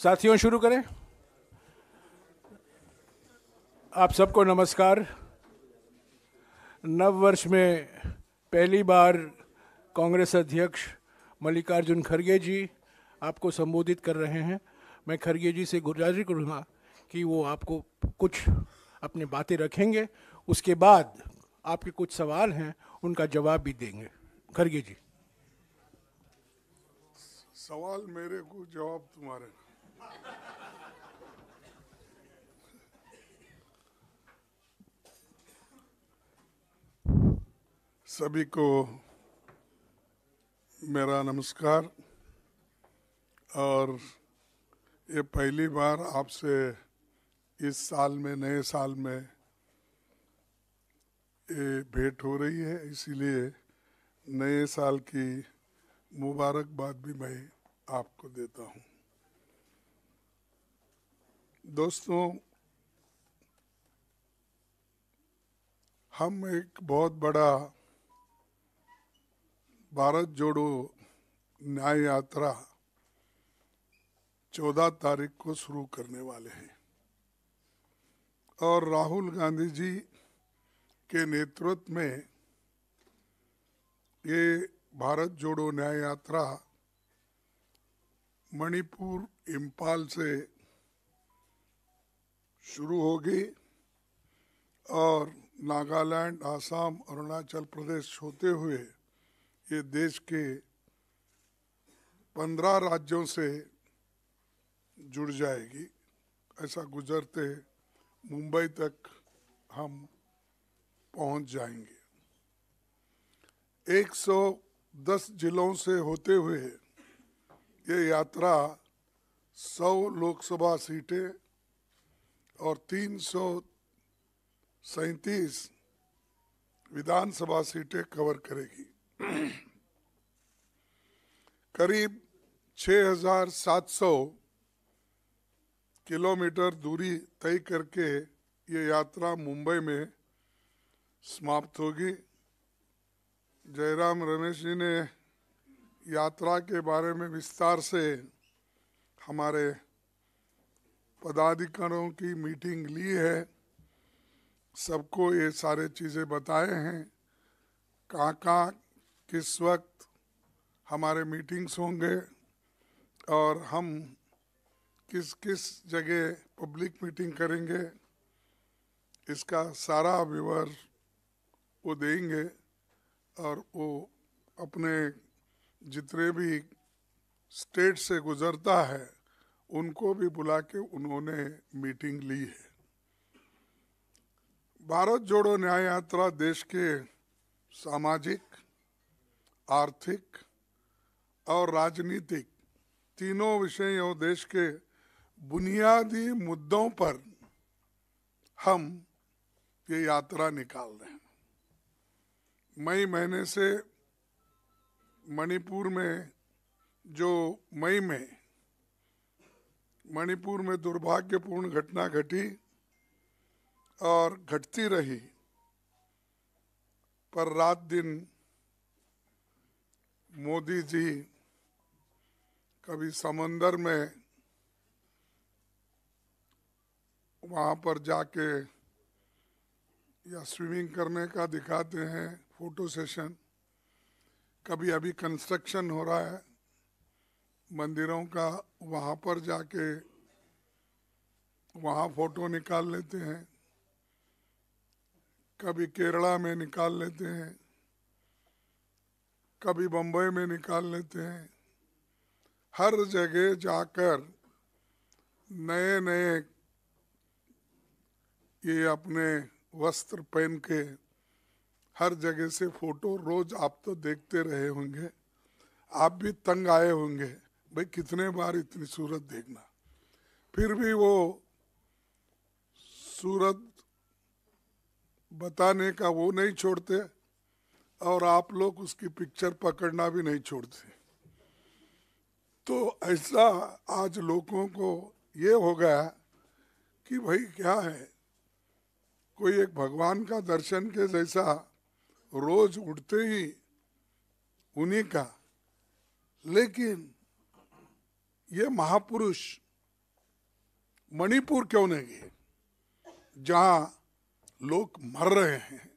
साथियों शुरू करें। आप सबको नमस्कार। नव वर्ष में पहली बार कांग्रेस अध्यक्ष मल्लिकार्जुन खड़गे जी आपको संबोधित कर रहे हैं। मैं खड़गे जी से गुजारिश करूँगा कि वो आपको कुछ अपनी बातें रखेंगे, उसके बाद आपके कुछ सवाल हैं उनका जवाब भी देंगे। खड़गे जी। सवाल मेरे को, जवाब तुम्हारे। सभी को मेरा नमस्कार। और ये पहली बार आपसे इस साल में, नए साल में ये भेंट हो रही है, इसीलिए नए साल की मुबारकबाद भी मैं आपको देता हूँ। दोस्तों, हम एक बहुत बड़ा भारत जोड़ो न्याय यात्रा 14 तारीख को शुरू करने वाले हैं और राहुल गांधी जी के नेतृत्व में ये भारत जोड़ो न्याय यात्रा मणिपुर, इम्फाल से शुरू होगी और नागालैंड, आसाम, अरुणाचल प्रदेश होते हुए ये देश के 15 राज्यों से जुड़ जाएगी। ऐसा गुजरते मुंबई तक हम पहुंच जाएंगे। 110 जिलों से होते हुए ये यात्रा 100 लोकसभा सीटें और 337 विधानसभा सीटें कवर करेगी। करीब 6,700 किलोमीटर दूरी तय करके ये यात्रा मुंबई में समाप्त होगी। जयराम रमेश जी ने यात्रा के बारे में विस्तार से हमारे पदाधिकारियों की मीटिंग ली है, सबको ये सारे चीज़ें बताए हैं, कहाँ किस वक्त हमारे मीटिंग्स होंगे और हम किस किस जगह पब्लिक मीटिंग करेंगे, इसका सारा विवरण वो देंगे। और वो अपने जितने भी स्टेट से गुजरता है उनको भी बुला के उन्होंने मीटिंग ली है। भारत जोड़ो न्याय यात्रा देश के सामाजिक, आर्थिक और राजनीतिक तीनों विषयों, देश के बुनियादी मुद्दों पर हम ये यात्रा निकाल रहे हैं। मई महीने से मणिपुर में जो मणिपुर में दुर्भाग्यपूर्ण घटना घटी और घटती रही, पर रात दिन मोदी जी कभी समंदर में वहाँ पर जाके या स्विमिंग करने का दिखाते हैं फोटो सेशन, कभी अभी कंस्ट्रक्शन हो रहा है मंदिरों का, वहाँ पर जाके वहाँ फोटो निकाल लेते हैं, कभी केरला में निकाल लेते हैं, कभी बम्बई में निकाल लेते हैं। हर जगह जाकर नए नए ये अपने वस्त्र पहन के हर जगह से फोटो रोज आप तो देखते रहे होंगे, आप भी तंग आए होंगे, भाई कितने बार इतनी सूरत देखना। फिर भी वो सूरत बताने का वो नहीं छोड़ते और आप लोग उसकी पिक्चर पकड़ना भी नहीं छोड़ते। तो ऐसा आज लोगों को ये हो गया कि भाई क्या है, कोई एक भगवान का दर्शन के जैसा रोज उठते ही उन्हीं का। लेकिन ये महापुरुष मणिपुर क्यों नहीं गए, जहां लोग मर रहे हैं,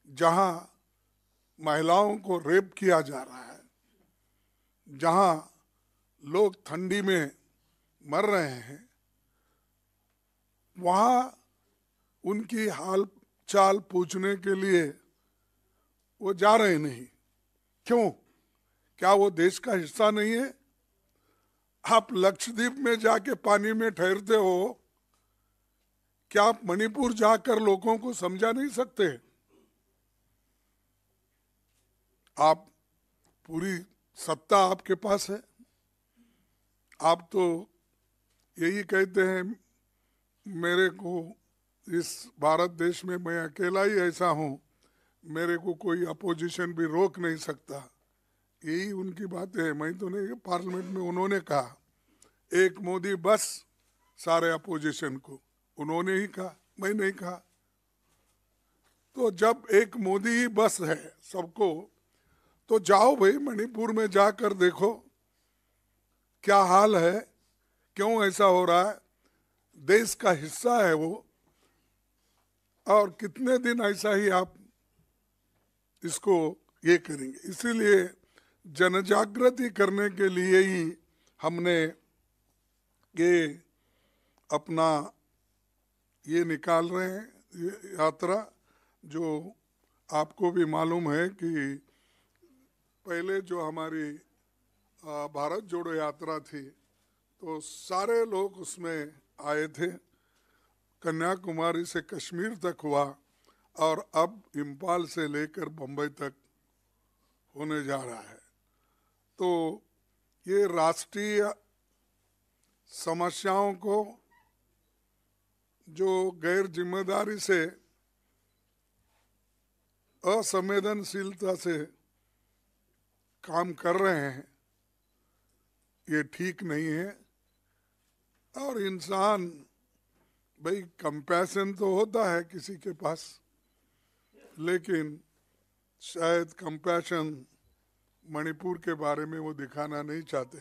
जहां महिलाओं को रेप किया जा रहा है, जहां लोग ठंडी में मर रहे हैं, वहां उनकी हाल चाल पूछने के लिए वो जा रहे नहीं। क्यों? क्या वो देश का हिस्सा नहीं है? आप लक्षद्वीप में जाके पानी में ठहरते हो, क्या आप मणिपुर जाकर लोगों को समझा नहीं सकते? आप पूरी सत्ता आपके पास है, आप तो यही कहते हैं मेरे को इस भारत देश में मैं अकेला ही ऐसा हूं, मेरे को कोई अपोजिशन भी रोक नहीं सकता। यही उनकी बात है। मैं तो नहीं, पार्लियामेंट में उन्होंने कहा एक मोदी बस सारे अपोजिशन को, उन्होंने ही कहा, मैं नहीं कहा। तो जब एक मोदी ही बस है सबको, तो जाओ भाई मणिपुर में जाकर देखो क्या हाल है, क्यों ऐसा हो रहा है, देश का हिस्सा है वो, और कितने दिन ऐसा ही आप इसको ये करेंगे। इसीलिए जनजागृति करने के लिए ही हमने ये अपना ये निकाल रहे हैं, ये यात्रा। जो आपको भी मालूम है कि पहले जो हमारी भारत जोड़ो यात्रा थी तो सारे लोग उसमें आए थे, कन्याकुमारी से कश्मीर तक हुआ, और अब इम्फाल से लेकर बम्बई तक होने जा रहा है। तो ये राष्ट्रीय समस्याओं को जो गैर जिम्मेदारी से, असंवेदनशीलता से काम कर रहे हैं, ये ठीक नहीं है। और इंसान भाई कंपैशन तो होता है किसी के पास, लेकिन शायद कंपैशन मणिपुर के बारे में वो दिखाना नहीं चाहते।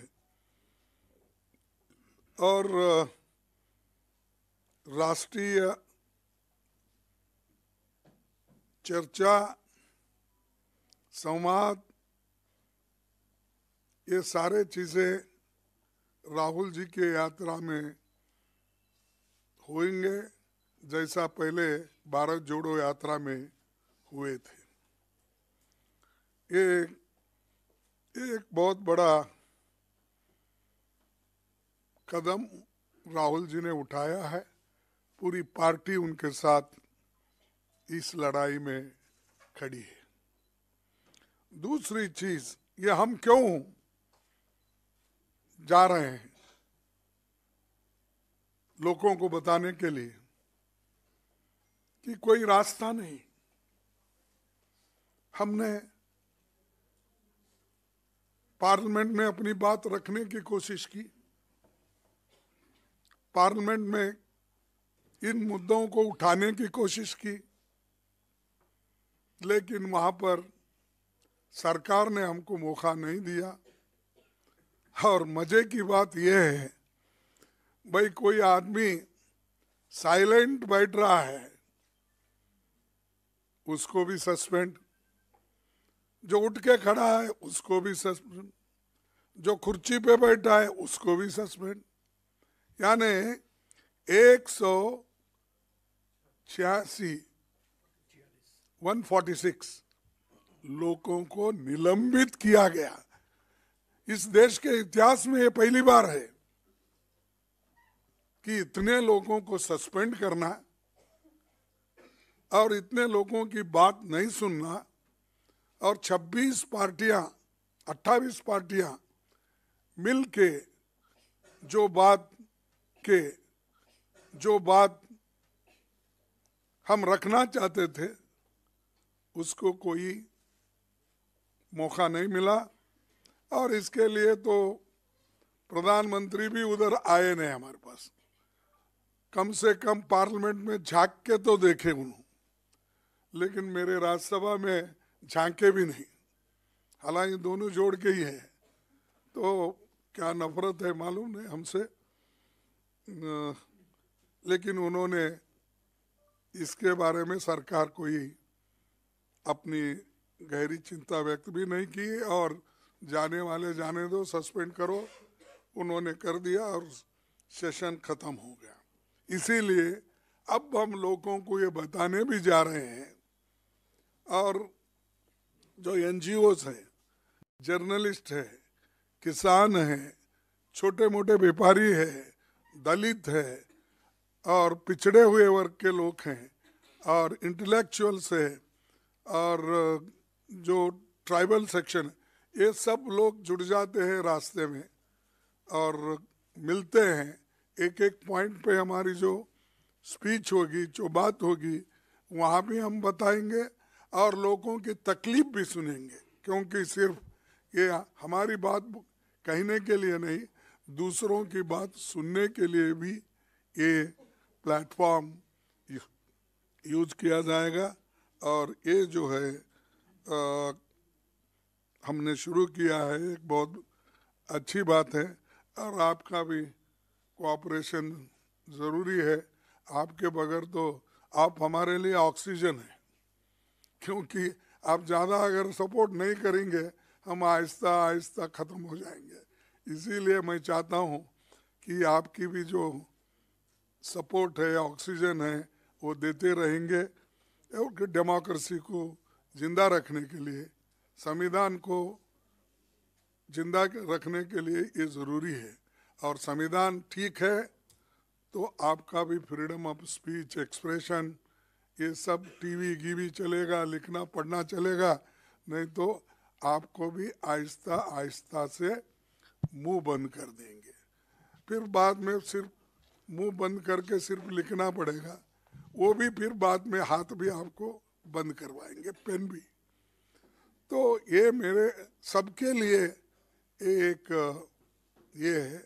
और राष्ट्रीय चर्चा, संवाद, ये सारे चीजें राहुल जी के यात्रा में होंगे, जैसा पहले भारत जोड़ो यात्रा में हुए थे। ये एक बहुत बड़ा कदम राहुल जी ने उठाया है, पूरी पार्टी उनके साथ इस लड़ाई में खड़ी है। दूसरी चीज, ये हम क्यों जा रहे हैं, लोगों को बताने के लिए कि कोई रास्ता नहीं। हमने पार्लियामेंट में अपनी बात रखने की कोशिश की, पार्लियामेंट में इन मुद्दों को उठाने की कोशिश की, लेकिन वहां पर सरकार ने हमको मौका नहीं दिया। और मजे की बात यह है, भाई कोई आदमी साइलेंट बैठ रहा है उसको भी सस्पेंड, जो उठ के खड़ा है उसको भी सस्पेंड, जो कुर्सी पे बैठा है उसको भी सस्पेंड। यानी 146 लोगों को निलंबित किया गया। इस देश के इतिहास में ये पहली बार है कि इतने लोगों को सस्पेंड करना और इतने लोगों की बात नहीं सुनना, और 26 पार्टियां, 28 पार्टियां मिलके जो बात हम रखना चाहते थे उसको कोई मौका नहीं मिला। और इसके लिए तो प्रधानमंत्री भी उधर आए नहीं हमारे पास, कम से कम पार्लियामेंट में झांक के तो देखे उन्होंने, लेकिन मेरे राज्यसभा में झांके भी नहीं। हालांकि दोनों जोड़ के ही है, तो क्या नफरत है मालूम नहीं हमसे। लेकिन उन्होंने इसके बारे में सरकार कोई अपनी गहरी चिंता व्यक्त भी नहीं की और जाने वाले जाने दो, सस्पेंड करो, उन्होंने कर दिया और सेशन खत्म हो गया। इसीलिए अब हम लोगों को ये बताने भी जा रहे हैं, और जो एनजीओस है, जर्नलिस्ट है, किसान है, छोटे मोटे व्यापारी है, दलित है और पिछड़े हुए वर्ग के लोग हैं और इंटेलेक्चुअल्स है और जो ट्राइबल सेक्शन, ये सब लोग जुड़ जाते हैं रास्ते में और मिलते हैं। एक एक पॉइंट पे हमारी जो स्पीच होगी, जो बात होगी, वहाँ भी हम बताएंगे और लोगों की तकलीफ भी सुनेंगे, क्योंकि सिर्फ ये हमारी बात कहने के लिए नहीं, दूसरों की बात सुनने के लिए भी ये प्लेटफॉर्म यूज किया जाएगा। और ये जो है हमने शुरू किया है, एक बहुत अच्छी बात है और आपका भी कोऑपरेशन ज़रूरी है। आपके बगैर तो आप हमारे लिए ऑक्सीजन है, क्योंकि आप ज़्यादा अगर सपोर्ट नहीं करेंगे हम आहिस्ता आहिस्ता ख़त्म हो जाएंगे। इसीलिए मैं चाहता हूँ कि आपकी भी जो सपोर्ट है, ऑक्सीजन है, वो देते रहेंगे और डेमोक्रेसी को जिंदा रखने के लिए, संविधान को जिंदा रखने के लिए ये ज़रूरी है। और संविधान ठीक है तो आपका भी फ्रीडम ऑफ स्पीच, एक्सप्रेशन, ये सब टीवी गीवी चलेगा, लिखना पढ़ना चलेगा, नहीं तो आपको भी आहिस्ता आहिस्ता से मुंह बंद कर देंगे। फिर बाद में सिर्फ मुंह बंद करके सिर्फ लिखना पड़ेगा, वो भी फिर बाद में हाथ भी आपको बंद करवाएंगे, पेन भी। तो ये मेरे सबके लिए एक ये है,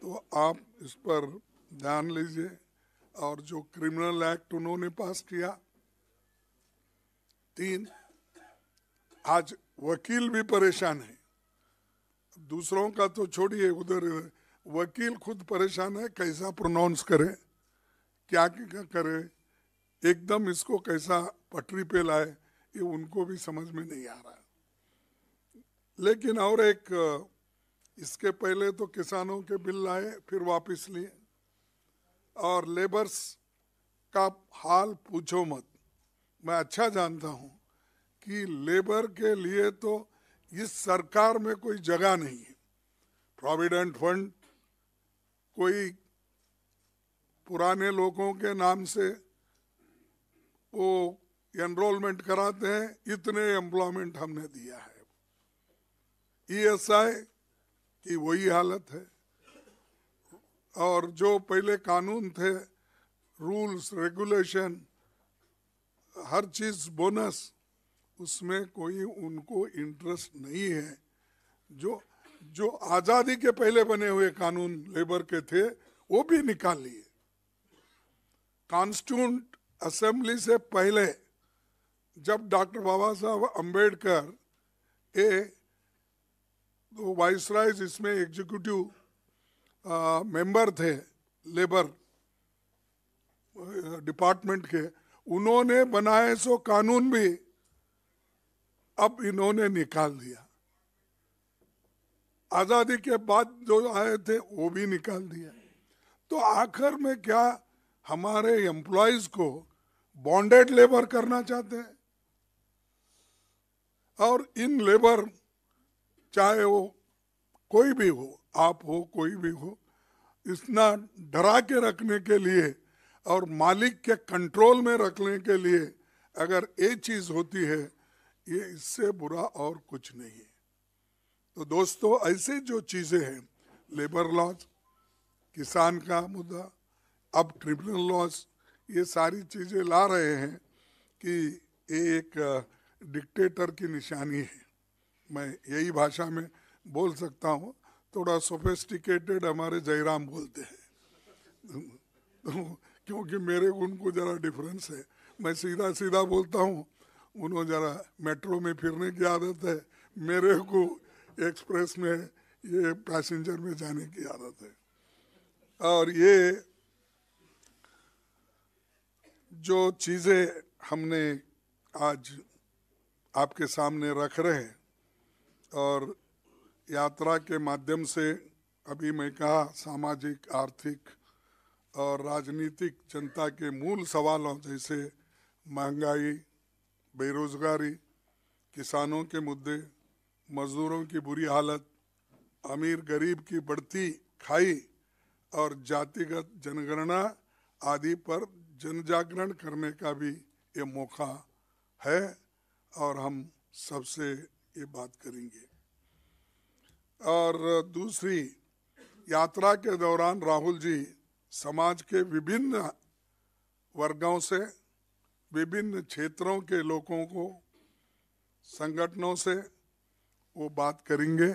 तो आप इस पर ध्यान लीजिए। और जो क्रिमिनल एक्ट उन्होंने पास किया 3, आज वकील भी परेशान है, दूसरों का तो छोड़िए, उधर वकील खुद परेशान है, कैसा प्रोनाउंस करे, क्या क्या करे, एकदम इसको कैसा पटरी पे लाए, ये उनको भी समझ में नहीं आ रहा। लेकिन और एक, इसके पहले तो किसानों के बिल लाए, फिर वापस लिए, और लेबर्स का हाल पूछो मत। मैं अच्छा जानता हूं कि लेबर के लिए तो इस सरकार में कोई जगह नहीं है। प्रोविडेंट फंड कोई पुराने लोगों के नाम से वो एनरोलमेंट कराते हैं, इतने एम्प्लॉयमेंट हमने दिया है। ईएसआई की वही हालत है। और जो पहले कानून थे, रूल्स रेगुलेशन, हर चीज बोनस, उसमें कोई उनको इंटरेस्ट नहीं है। जो आज़ादी के पहले बने हुए कानून लेबर के थे वो भी निकाल लिए। कॉन्स्टिट्यूंट असेंबली से पहले जब डॉक्टर बाबा साहब अम्बेडकर तो वाइसरायज इसमें एग्जीक्यूटिव मेंबर थे लेबर डिपार्टमेंट के, उन्होंने बनाए सो कानून भी अब इन्होंने निकाल दिया। आजादी के बाद जो आए थे वो भी निकाल दिया। तो आखिर में क्या हमारे एम्प्लॉयज को बॉन्डेड लेबर करना चाहते हैं? और इन लेबर, चाहे वो कोई भी हो, आप हो, कोई भी हो, इतना डरा के रखने के लिए और मालिक के कंट्रोल में रखने के लिए अगर ये चीज होती है, ये इससे बुरा और कुछ नहीं है। तो दोस्तों, ऐसे जो चीजें हैं, लेबर लॉज, किसान का मुद्दा, अब ट्रिब्यूनल लॉज, ये सारी चीजें ला रहे हैं कि ये एक डिक्टेटर की निशानी है। मैं यही भाषा में बोल सकता हूँ, थोड़ा सोफिस्टिकेटेड हमारे जयराम बोलते हैं तो क्योंकि मेरे उनको ज़रा डिफरेंस है, मैं सीधा सीधा बोलता हूँ, उन्होंने ज़रा मेट्रो में फिरने की आदत है, मेरे को एक्सप्रेस में ये पैसेंजर में जाने की आदत है। और ये जो चीज़ें हमने आज आपके सामने रख रहे हैं और यात्रा के माध्यम से अभी मैं कहा सामाजिक, आर्थिक और राजनीतिक जनता के मूल सवालों जैसे महंगाई, बेरोजगारी, किसानों के मुद्दे, मजदूरों की बुरी हालत, अमीर गरीब की बढ़ती खाई और जातिगत जनगणना आदि पर जनजागरण करने का भी ये मौका है और हम सबसे ये बात करेंगे। और दूसरी, यात्रा के दौरान राहुल जी समाज के विभिन्न वर्गों से, विभिन्न क्षेत्रों के लोगों को, संगठनों से वो बात करेंगे,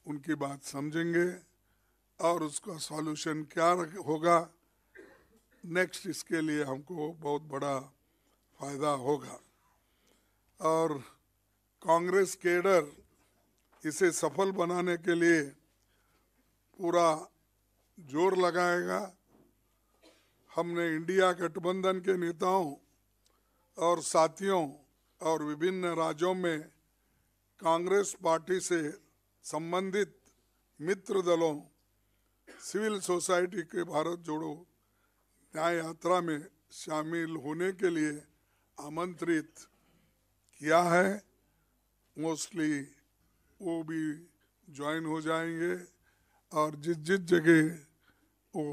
उनकी बात समझेंगे और उसका सॉल्यूशन क्या होगा नेक्स्ट, इसके लिए हमको बहुत बड़ा फायदा होगा। और कांग्रेस केडर इसे सफल बनाने के लिए पूरा जोर लगाएगा। हमने इंडिया गठबंधन के नेताओं और साथियों और विभिन्न राज्यों में कांग्रेस पार्टी से संबंधित मित्र दलों, सिविल सोसाइटी के भारत जोड़ो न्याय यात्रा में शामिल होने के लिए आमंत्रित किया है। मोस्टली वो भी ज्वाइन हो जाएंगे और जिस जिस जगह वो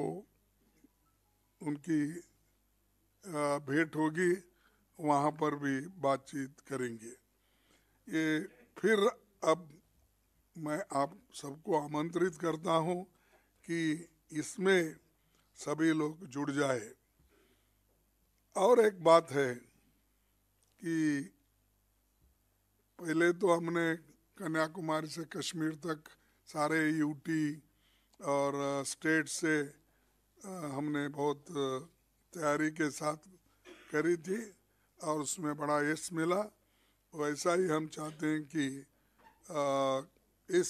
उनकी भेंट होगी वहाँ पर भी बातचीत करेंगे। ये फिर अब मैं आप सबको आमंत्रित करता हूँ कि इसमें सभी लोग जुड़ जाए। और एक बात है कि पहले तो हमने कन्याकुमारी से कश्मीर तक सारे यूटी और स्टेट से हमने बहुत तैयारी के साथ करी थी और उसमें बड़ा यश मिला। वैसा ही हम चाहते हैं कि इस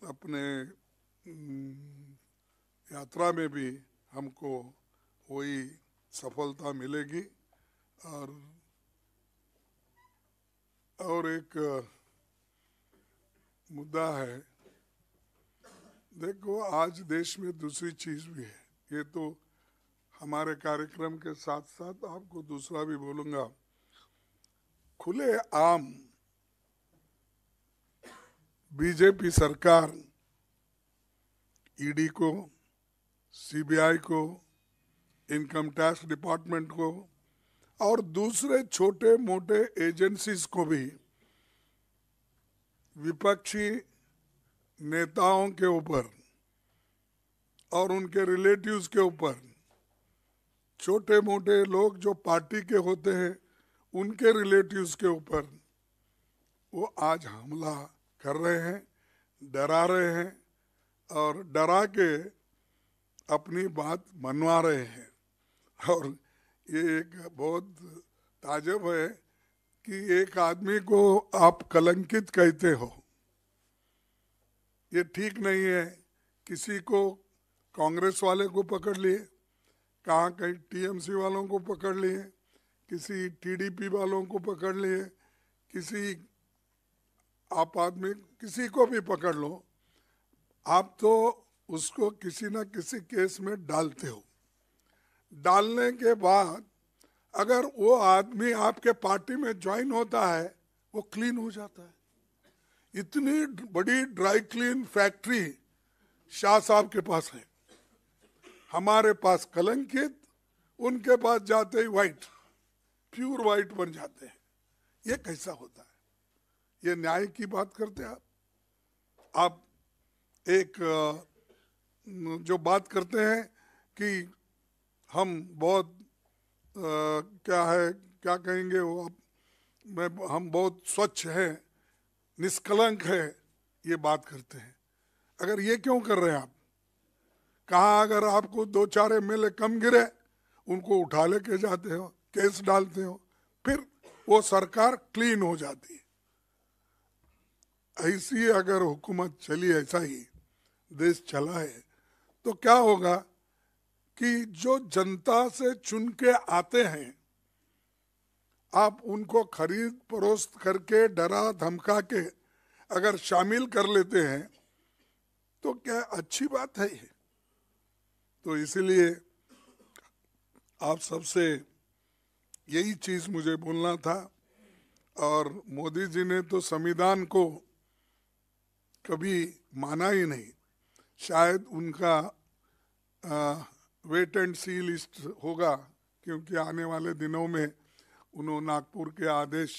अपने यात्रा में भी हमको वही सफलता मिलेगी। और एक मुद्दा है, देखो आज देश में दूसरी चीज भी है, ये तो हमारे कार्यक्रम के साथ साथ आपको दूसरा भी बोलूंगा। खुले आम बीजेपी सरकार ईडी को, सीबीआई को, इनकम टैक्स डिपार्टमेंट को और दूसरे छोटे मोटे एजेंसीज को भी विपक्षी नेताओं के ऊपर और उनके रिलेटिव्स के ऊपर, छोटे मोटे लोग जो पार्टी के होते हैं उनके रिलेटिव्स के ऊपर वो आज हमला कर रहे हैं, डरा रहे हैं और डरा के अपनी बात मनवा रहे हैं। और ये एक बहुत ताज्जुब है कि एक आदमी को आप कलंकित कहते हो, ये ठीक नहीं है। किसी को कांग्रेस वाले को पकड़ लिए, कहाँ कहीं टीएमसी वालों को पकड़ लिए, किसी टीडीपी वालों को पकड़ लिए, किसी आप आदमी किसी को भी पकड़ लो, आप तो उसको किसी न किसी केस में डालते हो। डालने के बाद अगर वो आदमी आपके पार्टी में ज्वाइन होता है वो क्लीन हो जाता है। इतनी बड़ी ड्राई क्लीन फैक्ट्री शाह साहब के पास है, हमारे पास कलंकित, उनके पास जाते ही वाइट, प्योर वाइट बन जाते हैं। ये कैसा होता है? ये न्याय की बात करते हैं आप एक जो बात करते हैं कि हम बहुत क्या है, क्या कहेंगे वो, हम बहुत स्वच्छ हैं, निष्कलंक है, ये बात करते हैं। अगर ये क्यों कर रहे हैं आप? कहाँ अगर आपको 2-4 एमएलए कम गिरे उनको उठा लेके जाते हो, केस डालते हो, फिर वो सरकार क्लीन हो जाती है। ऐसी अगर हुकूमत चली, ऐसा ही देश चला है तो क्या होगा कि जो जनता से चुन के आते हैं, आप उनको खरीद फरोख्त करके डरा धमका के अगर शामिल कर लेते हैं तो क्या अच्छी बात है ये? तो इसीलिए आप सबसे यही चीज मुझे बोलना था। और मोदी जी ने तो संविधान को कभी माना ही नहीं। शायद उनका वेट एंड सी लिस्ट होगा, क्योंकि आने वाले दिनों में उन्होंने नागपुर के आदेश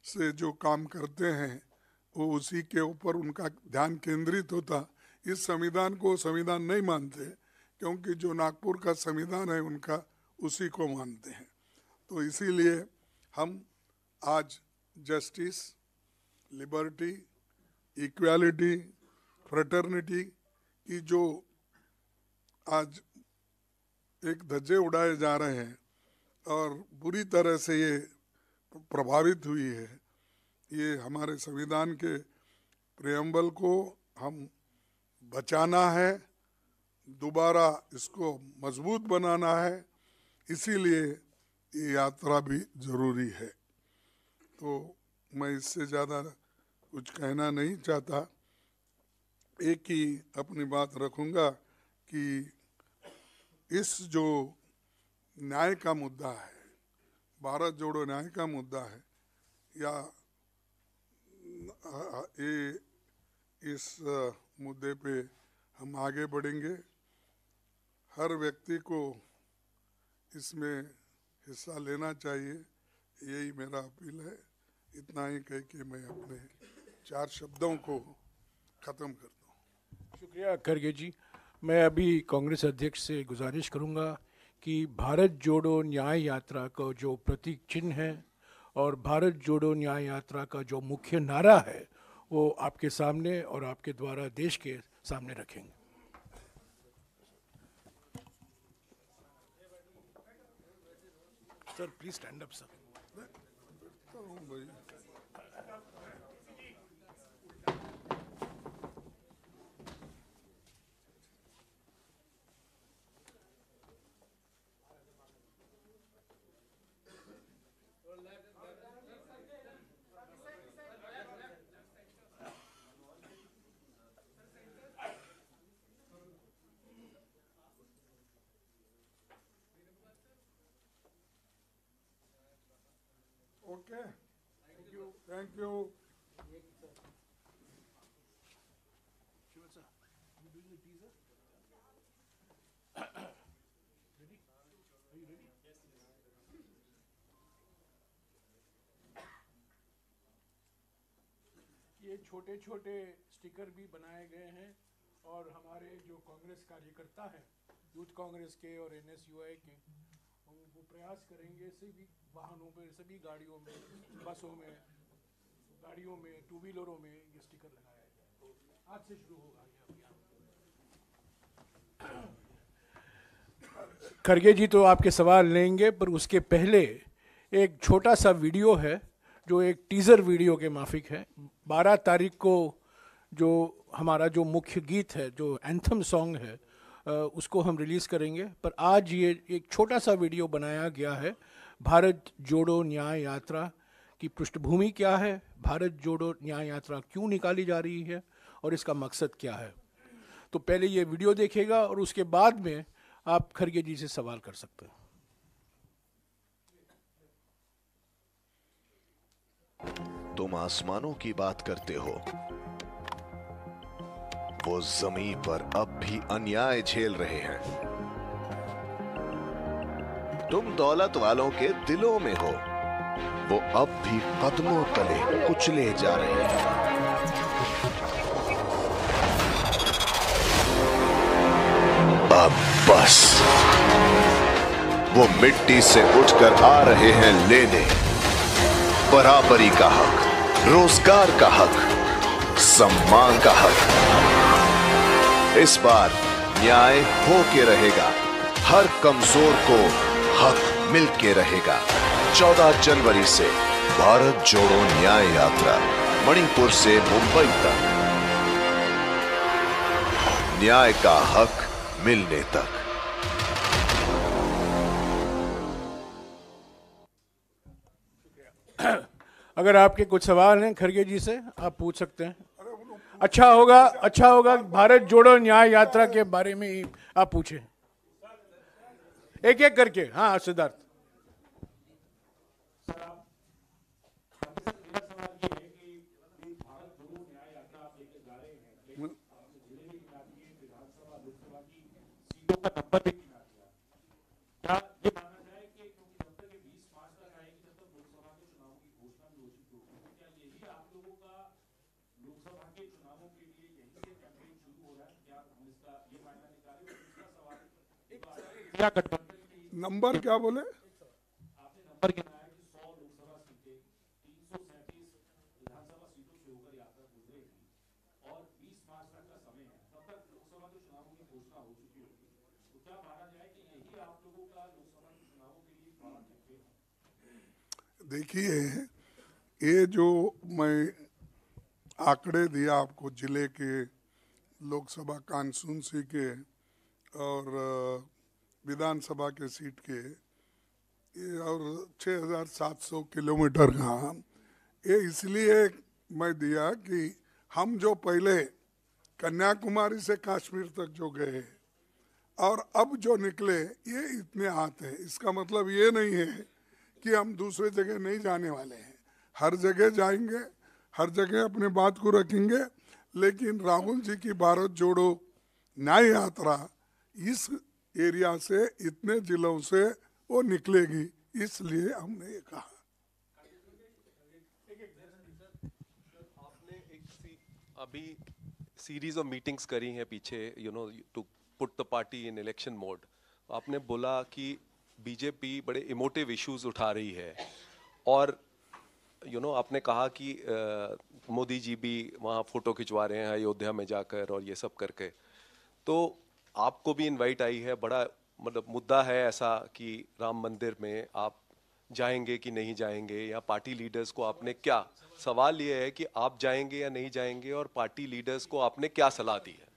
से जो काम करते हैं वो उसी के ऊपर उनका ध्यान केंद्रित होता। इस संविधान को संविधान नहीं मानते, क्योंकि जो नागपुर का संविधान है उनका उसी को मानते हैं। तो इसीलिए हम आज जस्टिस, लिबर्टी, इक्वालिटी, फ्रेटर्निटी की जो आज एक धज्जे उड़ाए जा रहे हैं और बुरी तरह से ये प्रभावित हुई है, ये हमारे संविधान के प्रेम्बल को हम बचाना है, दोबारा इसको मजबूत बनाना है। इसीलिए ये यात्रा भी जरूरी है। तो मैं इससे ज़्यादा कुछ कहना नहीं चाहता। एक ही अपनी बात रखूँगा कि इस जो न्याय का मुद्दा है, भारत जोड़ो न्याय का मुद्दा है, या ये इस मुद्दे पे हम आगे बढ़ेंगे। हर व्यक्ति को इसमें हिस्सा लेना चाहिए, यही मेरा अपील है। इतना ही कह के मैं अपने 4 शब्दों को ख़त्म कर दूँ। शुक्रिया खरगे जी। मैं अभी कांग्रेस अध्यक्ष से गुजारिश करूंगा कि भारत जोड़ो न्याय यात्रा का जो प्रतीक चिन्ह है और भारत जोड़ो न्याय यात्रा का जो मुख्य नारा है वो आपके सामने और आपके द्वारा देश के सामने रखेंगे। Sir please stand up sir. Okay, thank you. ये छोटे छोटे स्टिकर भी बनाए गए हैं और हमारे जो कांग्रेस कार्यकर्ता हैं, यूथ कांग्रेस के और NSUI के, वो प्रयास करेंगे सभी वाहनों में, सभी गाड़ियों में, बसों में, गाड़ियों में, 2 व्हीलरों में ये स्टिकर लगाया जाए। तो आज से शुरू होगा ये अभियान। खरगे जी तो आपके सवाल लेंगे, पर उसके पहले एक छोटा सा वीडियो है जो एक टीज़र वीडियो के माफिक है। 12 तारीख को जो हमारा जो मुख्य गीत है, जो एंथम सॉन्ग है, उसको हम रिलीज़ करेंगे। पर आज ये एक छोटा सा वीडियो बनाया गया है। भारत जोड़ो न्याय यात्रा की पृष्ठभूमि क्या है, भारत जोड़ो न्याय यात्रा क्यों निकाली जा रही है और इसका मकसद क्या है। तो पहले ये वीडियो देखेगा और उसके बाद में आप खरगे जी से सवाल कर सकते हैं। तुम आसमानों की बात करते हो, वो जमीन पर अब भी अन्याय झेल रहे हैं। तुम दौलत वालों के दिलों में हो, वो अब भी कदमों तले कुचले जा रहे हैं। अब बस, वो मिट्टी से उठकर आ रहे हैं लेने बराबरी का हक, रोजगार का हक, सम्मान का हक। इस बार न्याय हो के रहेगा, हर कमजोर को हक मिल के रहेगा। 14 जनवरी से भारत जोड़ो न्याय यात्रा मणिपुर से मुंबई तक। न्याय का हक मिलने तक। अगर आपके कुछ सवाल हैं खरगे जी से, आप पूछ सकते हैं। अच्छा होगा भारत जोड़ो न्याय यात्रा के बारे में ही आप पूछें, एक एक करके। हाँ सिद्धार्थ। नंबर क्या बोले? देखिए, ये जो मैं आंकड़े दिया आपको जिले के लोकसभा कॉन्स्टिट्यूंसी के और विधानसभा के सीट के, ये और 6,700 किलोमीटर का, ये इसलिए मैं दिया कि हम जो पहले कन्याकुमारी से कश्मीर तक जो गए और अब जो निकले ये इतने आते हैं। इसका मतलब ये नहीं है कि हम दूसरे जगह नहीं जाने वाले हैं, हर जगह जाएंगे, हर जगह अपने बात को रखेंगे। लेकिन राहुल जी की भारत जोड़ो न्याय यात्रा इस एरिया से, इतने जिलों से वो निकलेगी, इसलिए हमने ये कहा। आपने अभी सीरीज ऑफ मीटिंग्स करी हैं पीछे, to put the party in election mode. आपने बोला कि बीजेपी बड़े इमोटिव इश्यूज उठा रही है और आपने कहा कि मोदी जी भी वहाँ फोटो खिंचवा रहे हैं अयोध्या में जाकर और ये सब करके। तो आपको भी इनवाइट आई है, बड़ा मतलब मुद्दा है ऐसा कि राम मंदिर में आप जाएंगे कि नहीं जाएंगे, या पार्टी लीडर्स को आपने क्या, सवाल ये है कि आप जाएंगे या नहीं जाएंगे और पार्टी लीडर्स को आपने क्या सलाह दी है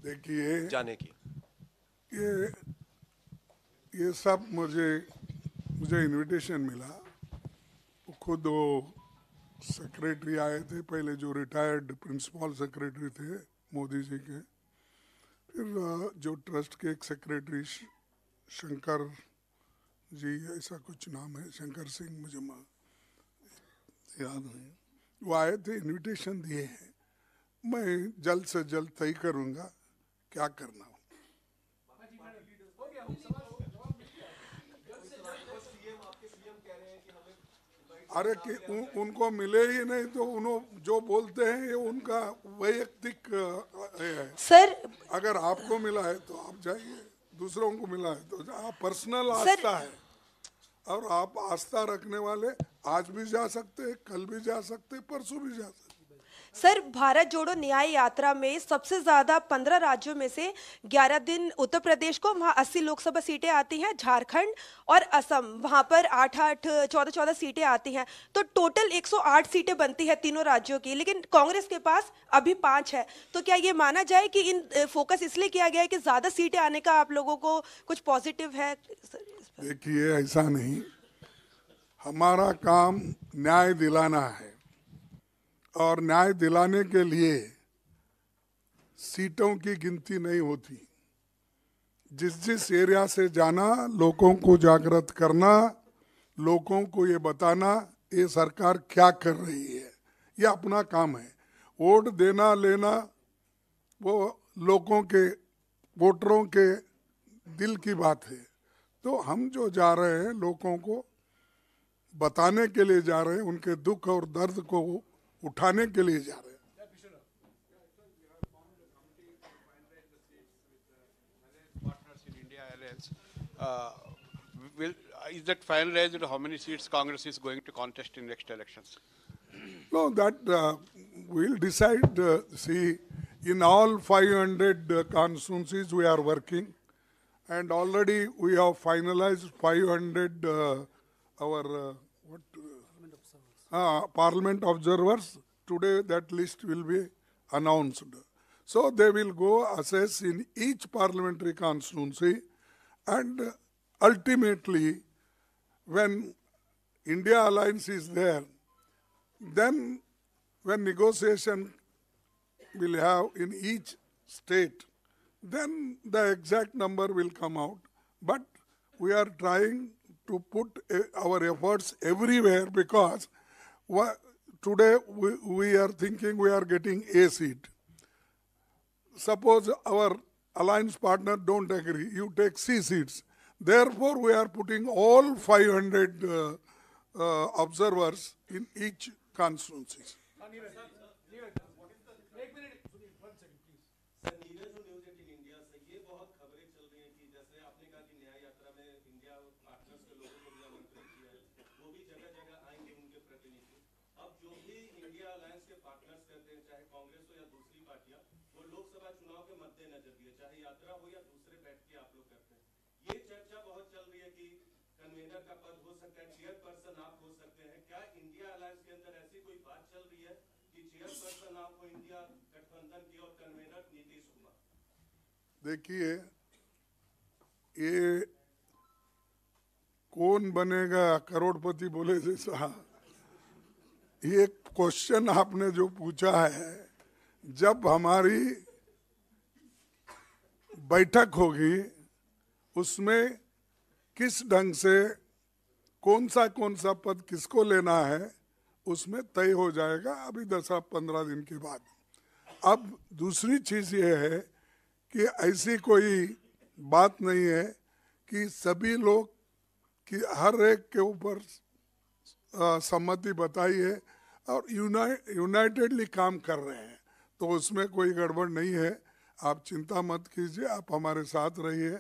देखिए जाने की? ये सब मुझे इनविटेशन मिला। खुद वो सेक्रेटरी आए थे पहले, जो रिटायर्ड प्रिंसिपल सेक्रेटरी थे मोदी जी के, फिर जो ट्रस्ट के एक सेक्रेटरी शंकर जी, ऐसा कुछ नाम है, शंकर सिंह, मुझे याद नहीं, वो आए थे, इनविटेशन दिए हैं। मैं जल्द से जल्द तय करूँगा क्या करना हो। अरे कि उनको मिले ही नहीं तो उन्होंने जो बोलते हैं ये उनका वैयक्तिक है। सर, अगर आपको मिला है तो आप जाइए, दूसरों को मिला है तो आप, पर्सनल आस्था है और आप आस्था रखने वाले आज भी जा सकते, कल भी जा सकते, परसों भी जा सकते। सर, भारत जोड़ो न्याय यात्रा में सबसे ज्यादा 15 राज्यों में से 11 दिन उत्तर प्रदेश को, वहाँ 80 लोकसभा सीटें आती हैं, झारखंड और असम वहाँ पर 8-8 14-14 सीटें आती हैं, तो टोटल 108 सीटें बनती है तीनों राज्यों की। लेकिन कांग्रेस के पास अभी 5 है, तो क्या ये माना जाए कि इन फोकस इसलिए किया गया है कि ज्यादा सीटें आने का आप लोगों को कुछ पॉजिटिव है? देखिए, ऐसा नहीं, हमारा काम न्याय दिलाना है और न्याय दिलाने के लिए सीटों की गिनती नहीं होती। जिस एरिया से जाना, लोगों को जागृत करना, लोगों को ये बताना ये सरकार क्या कर रही है, ये अपना काम है। वोट देना लेना वो लोगों के, वोटरों के दिल की बात है। तो हम जो जा रहे हैं लोगों को बताने के लिए जा रहे हैं, उनके दुख और दर्द को उठाने के लिए जा रहे हैं। Is that finalized how many seats Congress is going to contest in next elections? No, that we'll decide. See, in all 500 constituencies we are working, and already we have finalized 500 Parliament observers. Today that list will be announced. So they will go assess in each parliamentary constituency, and ultimately, when India Alliance is there, then when negotiation will have in each state, then the exact number will come out. But we are trying to put our efforts everywhere, because today we are thinking we are getting A seat. Suppose our alliance partner don't agree, you take C seats. Therefore, we are putting all 500 observers in each constituency. Convener का पद हो सकता है, chairperson आप हो सकते हैं। क्या इंडिया अलायंस के अंदर ऐसी कोई बात चल रही है कि चेयरपर्सन आप हो इंडिया गठबंधन की और कन्वीनर नीतीश कुमार? देखिए, ये कौन बनेगा करोड़पति बोले जैसा, ये क्वेश्चन आपने जो पूछा है, जब हमारी बैठक होगी उसमें किस ढंग से कौन सा पद किसको लेना है उसमें तय हो जाएगा, अभी 10-15 दिन के बाद। अब दूसरी चीज़ ये है कि ऐसी कोई बात नहीं है कि सभी लोग कि हर एक के ऊपर सम्मति बताई है और यूनाइटेडली काम कर रहे हैं, तो उसमें कोई गड़बड़ नहीं है। आप चिंता मत कीजिए, आप हमारे साथ रहिए।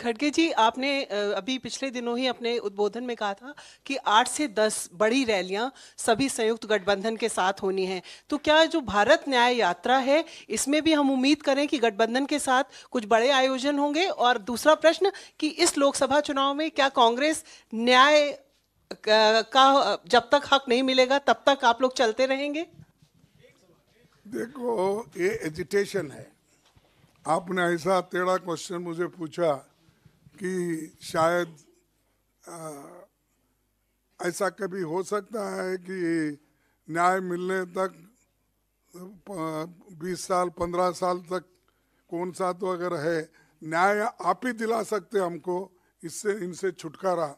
खड़गे जी, आपने अभी पिछले दिनों ही अपने उद्बोधन में कहा था कि 8 से 10 बड़ी रैलियां सभी संयुक्त गठबंधन के साथ होनी हैं, तो क्या जो भारत न्याय यात्रा है इसमें भी हम उम्मीद करें कि गठबंधन के साथ कुछ बड़े आयोजन होंगे? और दूसरा प्रश्न कि इस लोकसभा चुनाव में क्या कांग्रेस न्याय का जब तक हक नहीं मिलेगा तब तक आप लोग चलते रहेंगे? देखो, ये एजिटेशन है। आपने ऐसा टेढ़ा क्वेश्चन मुझे पूछा कि शायद ऐसा कभी हो सकता है कि न्याय मिलने तक 20 साल 15 साल तक कौन सा तो अगर है, न्याय आप ही दिला सकते हमको इससे, इनसे छुटकारा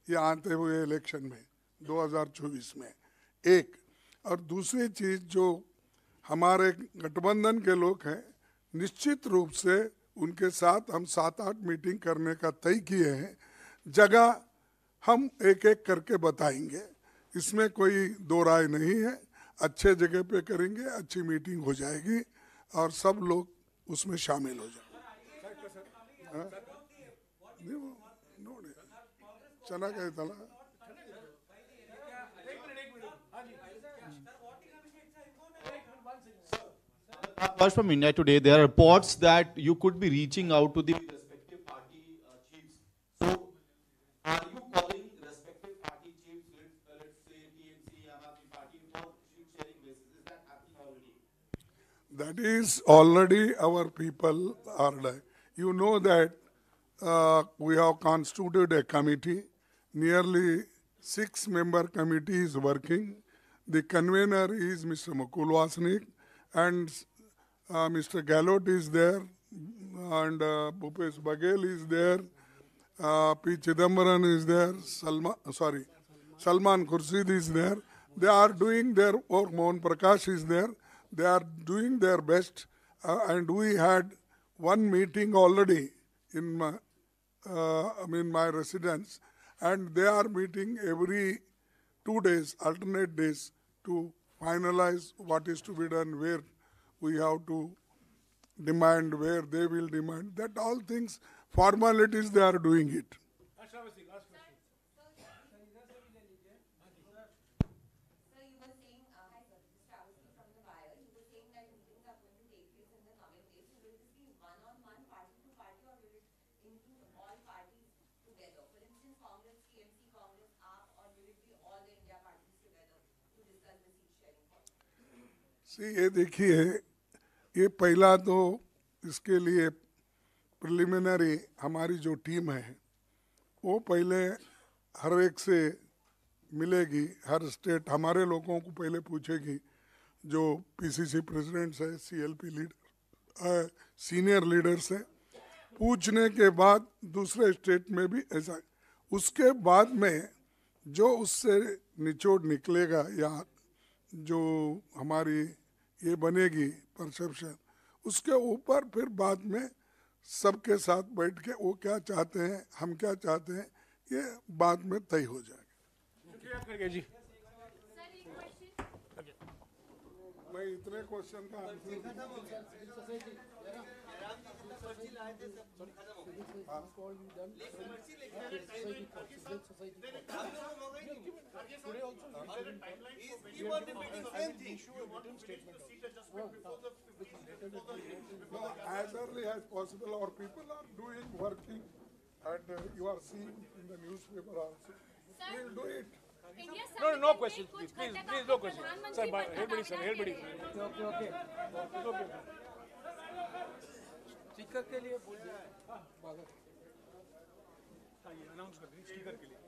ये आते हुए इलेक्शन में 2024 में। एक और दूसरी चीज़, जो हमारे गठबंधन के लोग हैं, निश्चित रूप से उनके साथ हम 7-8 मीटिंग करने का तय किए हैं। जगह हम एक एक करके बताएंगे, इसमें कोई दो राय नहीं है। अच्छे जगह पे करेंगे, अच्छी मीटिंग हो जाएगी और सब लोग उसमें शामिल हो जाएंगे। चना क्या था ना, Apart from India Today, there are reports that you could be reaching out to the respective party chiefs. So, are you calling respective party chiefs, let's say TMC, Aam Aadmi Party, for sheet-sharing basis? Is that happening already? That is already our people are like. You know that we have constituted a committee. Nearly 6-member committee is working. The convener is Mr. Mukul Wasnik, and Mr. Gallot is there, and Bhupesh Baghel is there, P. Chidambaran is there, Salman Khurshid is there. They are doing their work. Mohan Prakash is there. They are doing their best, and we had one meeting already in my residence, and they are meeting every 2 days, alternate days, to finalize what is to be done, where we have to demand, where they will demand. That all things, formalities, they are doing it. ये देखिए, ये पहला तो इसके लिए preliminary हमारी जो team है वो पहले हर एक से मिलेगी, हर स्टेट हमारे लोगों को पहले पूछेगी, जो पीसीसी प्रेसिडेंट्स है, सीएलपी लीडर, सीनियर लीडर्स है, पूछने के बाद दूसरे स्टेट में भी ऐसा, उसके बाद में जो उससे निचोड़ निकलेगा या जो हमारी ये बनेगी परसेप्शन, उसके ऊपर फिर बाद में सबके साथ बैठ के वो क्या चाहते हैं, हम क्या चाहते हैं, ये बाद में तय हो जाएगा। शुक्रिया खड़गे जी। मैं इतने क्वेश्चन का as early as possible, or people are doing working, and you are seeing in the newspaper also. We'll do it. No questions, please, no questions. Sir, everybody, sir, everybody. Okay. Speaker के लिए बोल दिया है। हाँ, ये announce कर दें speaker के लिए।